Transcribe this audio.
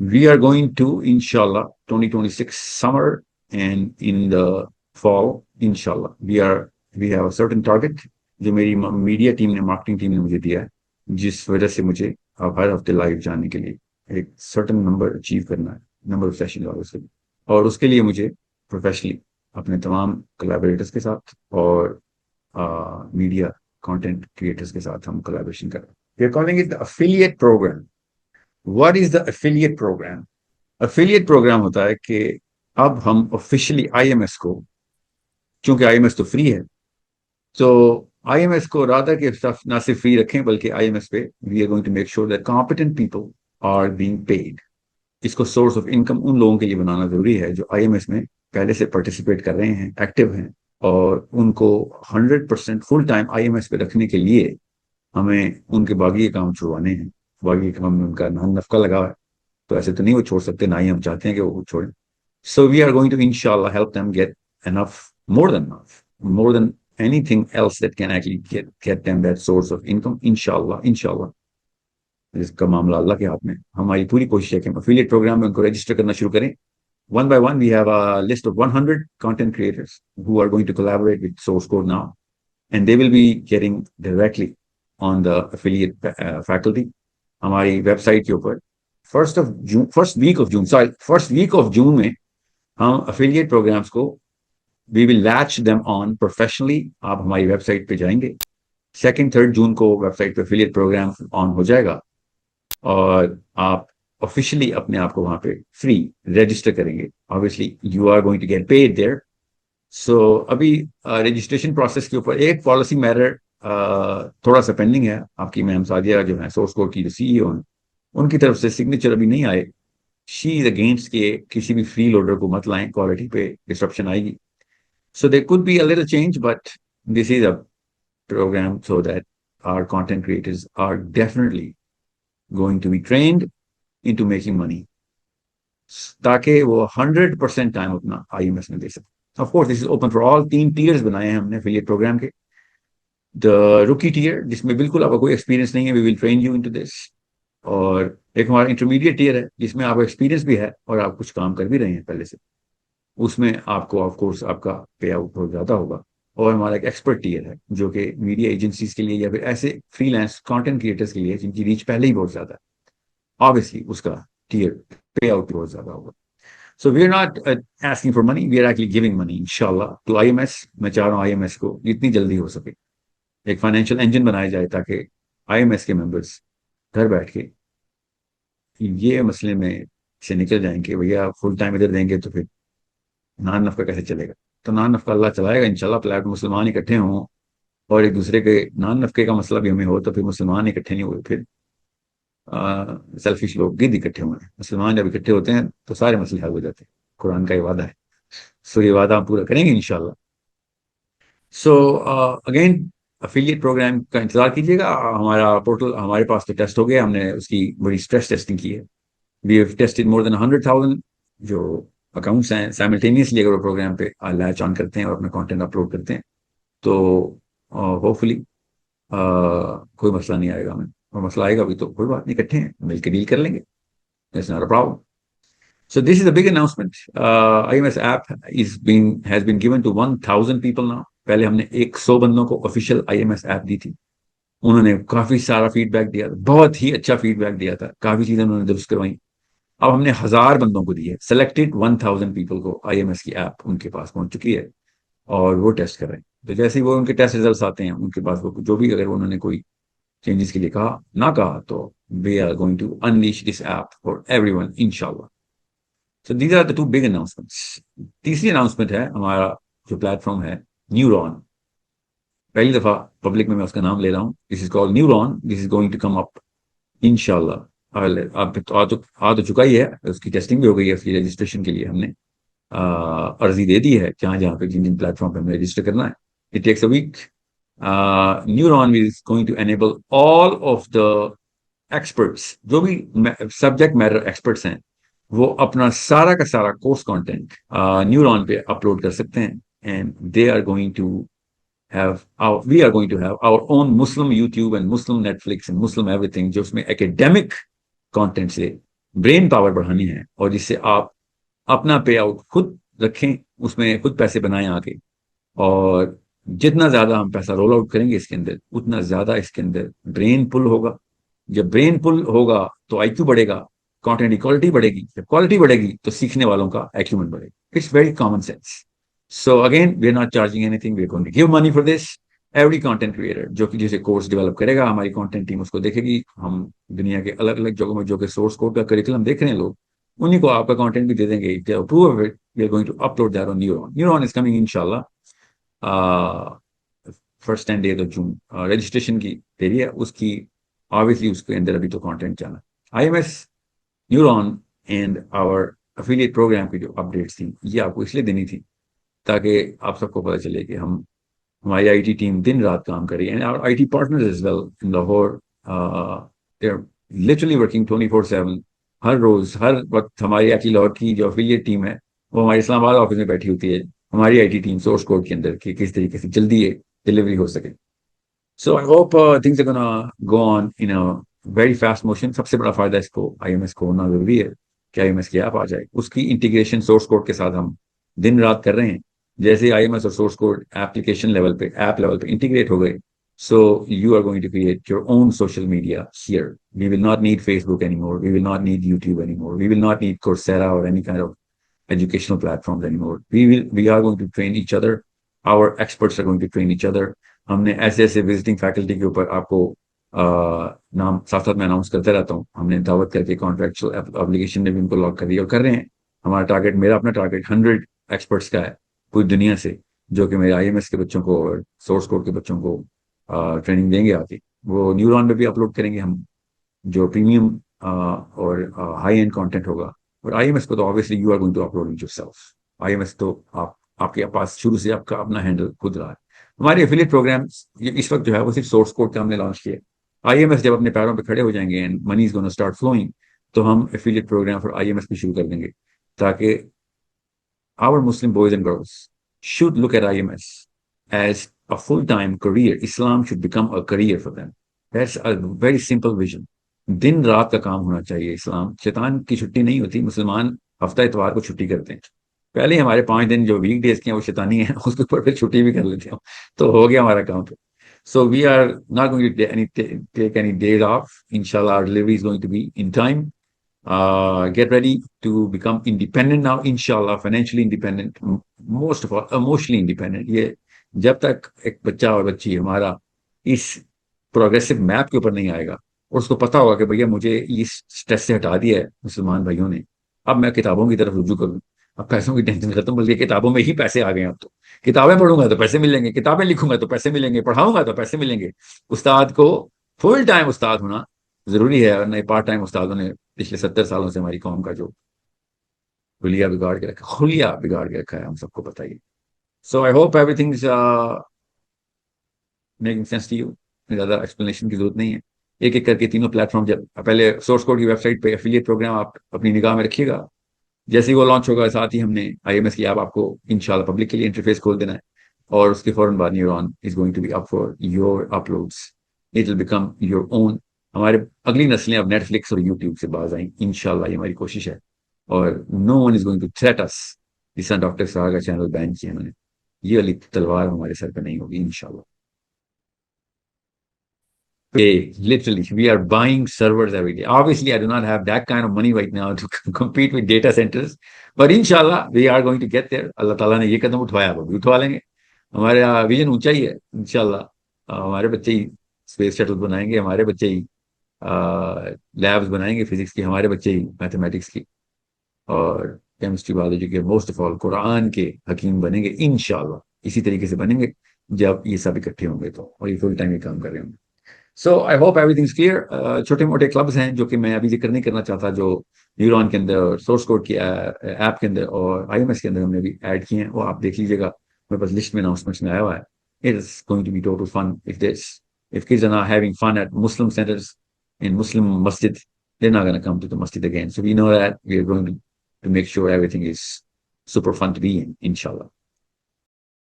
We are going to, inshallah, 2026 summer and in the fall, inshallah, we have a certain target जो मेरी media team ने marketing team ने मुझे दिया है, जिस वजह से मुझे अब हर हफ्ते लाइव जाने के लिए एक सर्टन नंबर अचीव करना है, नंबर ऑफ सेशन वालों से, और उसके लिए मुझे प्रोफेशनली अपने तमाम कोलैबोरेटर्स के साथ और मीडिया कंटेंट क्रिएटर्स के साथ हम कोलैबोरेशन कर रहे हैं. We are calling it the affiliate program. What is the affiliate program? Affiliate program होता है कि अब हम ऑफिशियली आईएमएस को, चूंकि आईएमएस तो फ्री है, तो आईएमएस को रादर के स्टाफ ना सिर्फ फ्री रखें बल्कि आईएमएस पे we are going to make sure that competent people are being paid. इसको सोर्स ऑफ इनकम उन लोगों के लिए बनाना जरूरी है जो आईएमएस में पहले से पार्टिसिपेट कर रहे हैं, एक्टिव हैं, और उनको 100% फुल टाइम आईएमएस पे रखने के लिए हमें उनके बाकी काम छुड़वाने हैं. बाकी काम में उनका नफका लगा है, तो ऐसे तो नहीं वो छोड़ सकते, ना ही हम चाहते हैं कि वो छोड़ें. So we are going to इंशाल्लाह help them get enough, more than enough, more than anything else that can actually get them that source of income. इंशाल्लाह इसका मामला अल्लाह के हाथ में. हमारी पूरी कोशिश है कि अफिलिएट प्रोग्राम में उनको रजिस्टर करना शुरू करें. One by one, we have a list of 100 content creators who are going to collaborate with Source Code now, and they will be getting directly on the affiliate faculty. हमारी website के ऊपर first week of June में हम affiliate programs को we will latch them on professionally. आप हमारी website पे जाएंगे, 2-3 जून को वेबसाइट पे अफिलिएट प्रोग्राम ऑन हो जाएगा और आप ऑफिशियली अपने आप को वहां पे फ्री रजिस्टर करेंगे. Obviously you are going to get paid there. So अभी रजिस्ट्रेशन प्रोसेस के ऊपर एक पॉलिसी मैटर थोड़ा सा पेंडिंग है. आपकी मैम सादिया जो है सोर्स कोड की जो सीईओ हैं, उनकी तरफ से सिग्नेचर अभी नहीं आए. शी इज अगेंस्ट के किसी भी फ्री लोडर को मत लाएं, क्वालिटी पे डिस्ट्रप्शन आएगी. So there could be a little change, but this is a program so that our content creators are definitely going to be trained into making money, ताकि वो 100% टाइम अपना IMS में दे सके. Of course this is open for all. 3 tiers बनाए हैं हमने affiliate program के. द रुकी टीयर जिसमें बिल्कुल आपका कोई एक्सपीरियंस नहीं है, we will train you into this. और एक हमारा इंटरमीडिएट टीयर है जिसमें आपका एक्सपीरियंस भी है और आप कुछ काम कर भी रहे हैं पहले से. उसमें आपको ऑफ कोर्स आपका पे आउट बहुत ज्यादा होगा. और हमारा एक एक्सपर्ट टीयर है जो कि मीडिया एजेंसीज के लिए या फिर ऐसे फ्रीलांस कंटेंट क्रिएटर्स के लिए जिनकी रीच पहले ही बहुत ज्यादा है, ऑब्वियसली उसका टीयर पे आउट बहुत ज्यादा होगा. So we are not asking for money, we are actually giving money इंशाल्लाह टू आईएमएस. मैं चाह रहा हूँ आईएमएस को जितनी जल्दी हो सके एक फाइनेंशियल इंजन बनाया जाए ताकि आईएमएस के मेंबर्स घर बैठ के ये मसले में से निकल जाएंगे. भैया फुल टाइम इधर देंगे तो फिर नान नफका कैसे चलेगा? तो नान नफका अल्लाह चलाएगा इंशाल्लाह. प्लेट मुसलमान इकट्ठे हों और एक दूसरे के नान नफके का मसला भी हमें हो तो फिर मुसलमान इकट्ठे नहीं हुए, फिर सेल्फिश लोग गिद्ध इकट्ठे हुए. मुसलमान जब इकट्ठे होते हैं तो सारे मसले हल हो जाते हैं. कुरान का ये वादा है. सो ये वादा हम पूरा करेंगे इंशाल्लाह. सो अगेन अफिलिएट प्रोग्राम का इंतजार कीजिएगा. हमारा पोर्टल हमारे पास तो टेस्ट हो गया, हमने उसकी बड़ी स्ट्रेस टेस्टिंग की है. We have tested more than 100,000 जो अकाउंट्स हैं साइमल्टेनियसली. अगर वो प्रोग्राम पे लैच ऑन करते हैं और अपना कंटेंट अपलोड करते हैं तो होपफुली कोई मसला नहीं आएगा हमें. और मसला आएगा भी तो कोई बात नहीं, इकट्ठे हैं मिलकर डील कर लेंगे. That's not a problem. So this is a big announcement. IMS app has been given to 1,000 people now. पहले हमने 100 बंदों को ऑफिशियल IMS ऐप दी थी. उन्होंने काफी सारा फीडबैक दिया था, बहुत ही अच्छा फीडबैक दिया था, काफी चीजें उन्होंने दुरुस्त करवाई. अब हमने 1000 बंदों को दी है. सेलेक्टेड 1000 पीपल को IMS की ऐप उनके पास पहुंच चुकी है और वो टेस्ट कर रहे हैं. तो जैसे ही वो उनके टेस्ट रिजल्ट आते हैं उनके पास वो जो भी अगर उन्होंने कोई चेंजेस के लिए कहा ना कहा तो we are going to unleash this app for everyone इंशाल्लाह. So these are the 2 big announcements. तीसरी अनाउंसमेंट है हमारा जो प्लेटफॉर्म है न्यूरॉन. पहली दफा पब्लिक में मैं उसका नाम ले रहा हूँ. This is called neuron. This is going to come up इंशाल्लाह. अब तो आ तो चुका ही है, उसकी टेस्टिंग भी हो गई है. उसकी रजिस्ट्रेशन के लिए हमने अर्जी दे दी है जहां जहां पे जिन जिन प्लेटफॉर्म पे हमें रजिस्टर करना है. It takes a week. Neuron is going to enable all of the experts, जो भी सब्जेक्ट मैटर एक्सपर्ट्स हैं, वो अपना सारा का सारा कोर्स कंटेंट न्यूरॉन पे अपलोड कर सकते हैं. And they are going to we are going to have our own Muslim YouTube and Muslim Netflix and Muslim everything, जो उसमें एकेडमिक कंटेंट से ब्रेन पावर बढ़ानी है और जिससे आप अपना पे आउट खुद रखें, उसमें खुद पैसे बनाएं आके। और जितना ज्यादा हम पैसा रोल आउट करेंगे इसके अंदर, उतना ज्यादा इसके अंदर ब्रेन पुल होगा। जब ब्रेन पुल होगा तो आईक्यू बढ़ेगा, कंटेंट की क्वालिटी बढ़ेगी, जब क्वालिटी बढ़ेगी तो सीखने वालों का एक्यूमेंट बढ़ेगा। It's very common sense. So again, we are not charging anything, we are going to give money for this. Every content creator जो कि जैसे कोर्स डेवलप करेगा, हमारी कंटेंट टीम उसको देखेगी। हम दुनिया के अलग अलग जगहों में जो कि सोर्स कोड का करिकुलम देख रहे हैं लोग, उन्हीं को आपका कंटेंट भी दे देंगे। Approve of it, we are going to upload that on Neuron. Neuron is coming इंशाल्लाह first 10 days of June. Registration की देरी है उसकी, ऑब्वियसली उसके अंदर अभी तो कंटेंट जाना। IMS, neuron and our affiliate program की जो अपडेट्स थी, ये आपको इसलिए देनी थी ताकि आप सबको पता चले कि हम, हमारी आईटी टीम दिन रात काम कर रही है। And our IT partners as well in Lahore, they are literally working 24/7। हर रोज हर वक्त हमारी आईटी लाहौर की जो अफिलिएट टीम है, वो हमारे इस्लामाबाद ऑफिस में बैठी होती है। हमारी आईटी टीम सोर्स कोड के अंदर कि किस तरीके से जल्दी ये डिलीवरी हो सके। So I hope things are gonna go on in a very fast motion. सबसे बड़ा फायदा इसको आईएमएस को होना जरूरी है कि आईएमएस की ऐप आ जाए। उसकी इंटीग्रेशन सोर्स कोड के साथ हम दिन रात कर रहे हैं। जैसे आईएमएस और सोर्स कोड एप्लीकेशन लेवल पे, ऐप लेवल पे इंटीग्रेट हो गए, so you are going to create your own social media here. We will not need Facebook anymore. We will not need YouTube anymore. We will not need Coursera or any kind of educational platforms anymore. We are going to train each other. Our experts are going to train each other. हमने ऐसे ऐसे visiting faculty के ऊपर आपको नाम साथ साथ में अनाउंस करते रहता हूँ। हमने दावत करके कॉन्ट्रेक्चुअल एप्लीकेशन में भी उनको लॉक कर दिया और कर रहे हैं। हमारा टारगेट, मेरा अपना टारगेट 100 एक्सपर्ट्स का है पूरी दुनिया से, जो कि मेरे आईएमएस के बच्चों को और सोर्स कोड के बच्चों को ट्रेनिंग देंगे आगे। वो न्यूरॉन में भी अपलोड करेंगे हम, जो प्रीमियम और हाई एंड कंटेंट होगा। और आईएमएस को तो obviously you are going to upload it yourself. IMS तो आप, आपके पास शुरू से आपका अपना हैंडल खुद रहा है। हमारे एफिलिएट प्रोग्राम्स इस वक्त जो है वो सिर्फ सोर्स कोड का हमने लॉन्च किया। आईएमएस जब अपने पैरों पे खड़े हो जाएंगे and money is gonna start flowing, तो हम एफिलिएट प्रोग्राम फॉर आईएमएस भी शुरू कर देंगे, ताकि our Muslim boys and girls should look at IMS as a full-time career. Islam should become a career for them. That's a very simple vision. दिन रात का काम होना चाहिए। इस्लाम, शैतान की छुट्टी नहीं होती। मुसलमान हफ्ता इतवार को छुट्टी करते हैं। पहले हमारे 5 दिन जो वीक डेज के हैं वो शैतानी है, उसके ऊपर फिर छुट्टी भी कर लेते हैं, तो हो गया हमारा काम। So we are not going to take any days off. Inshallah, our delivery is going to be in time. Get ready to become independent now, inshallah, financially independent, most of all emotionally independent. ये जब तक एक बच्चा और बच्ची हमारा इस progressive map के ऊपर नहीं आएगा और उसको पता होगा कि भैया मुझे इस स्ट्रेस से हटा दिया है मुसलमान भाइयों ने, अब मैं किताबों की तरफ रुजू करूँ, अब पैसों की टेंशन खत्म, बल्कि किताबों में ही पैसे आ गए। अब तो किताबें पढ़ूंगा तो पैसे मिलेंगे, किताबें लिखूंगा तो पैसे मिलेंगे, पढ़ाऊंगा तो पैसे मिलेंगे। उस्ताद को फुल टाइम उस्ताद होना जरूरी है, और नए पार्ट टाइम उस्तादों ने पिछले 70 सालों से हमारी कौम का जो खुलिया बिगाड़ के रखा है, हम सबको बताइए। So I hope everything is making sense to you. ज्यादा एक्सप्लेनेशन की जरूरत नहीं है। एक एक करके तीनों प्लेटफॉर्म, जब पहले सोर्स कोड की वेबसाइट पे एफिलिएट प्रोग्राम आप अपनी निगाह में रखिएगा। जैसे ही वो लॉन्च होगा, साथ ही हमने आईएमएस की ऐप आपको इंशाल्लाह पब्लिक के लिए इंटरफेस खोल देना है। और उसके फौरन बाद neuron is going to be up for your uploads. It will become your own. हमारे अगली नस्लें अब नेटफ्लिक्स और यूट्यूब से बाज आई इंशाल्लाह, ये हमारी कोशिश है। और no one is going to threat us. जिस तरह डॉक्टर साहब का चैनल बैन किया उन्होंने, ये वाली तलवार हमारे सर पे नहीं होगी इंशाल्लाह। Hey, literally, we are buying servers every day. Obviously, I do not have that kind of money right now to compete with data centers, but inshallah, we are going to get there. अल्लाह ताला ने ये कदम उठवाया, वो भी उठवा लेंगे। हमारा vision ऊंचा ही है इंशाल्लाह। हमारे बच्चे ही स्पेस शटल बनाएंगे, हमारे बच्चे ही लैब्स बनाएंगे फिजिक्स की, हमारे बच्चे ही मैथमेटिक्स की और केमिस्ट्री बायोलॉजी के, मोस्ट ऑफ ऑल कुरान के हकीम बनेंगे इंशाल्लाह। इसी तरीके से बनेंगे जब ये सब इकट्ठे होंगे तो, और ये फुल टाइम ये काम कर रहे होंगे। So I hope everything is clear. छोटे मोटे क्लब्स हैं जो कि मैं अभी जिक्र नहीं करना चाहता, जो न्यूरॉन के अंदर और सोर्स कोड की ऐप के अंदर और आईएमएस के अंदर हमने भी ऐड किए हैं, वो आप देख लीजिएगा। मेरे पास लिस्ट में अनाउंसमेंट्स में आया हुआ है। It is going to be total fun if kids are not having fun at Muslim centers in Muslim masjid, they're not going to come to the masjid again. So we know that we are going to make sure everything is super fun to be in, inshallah.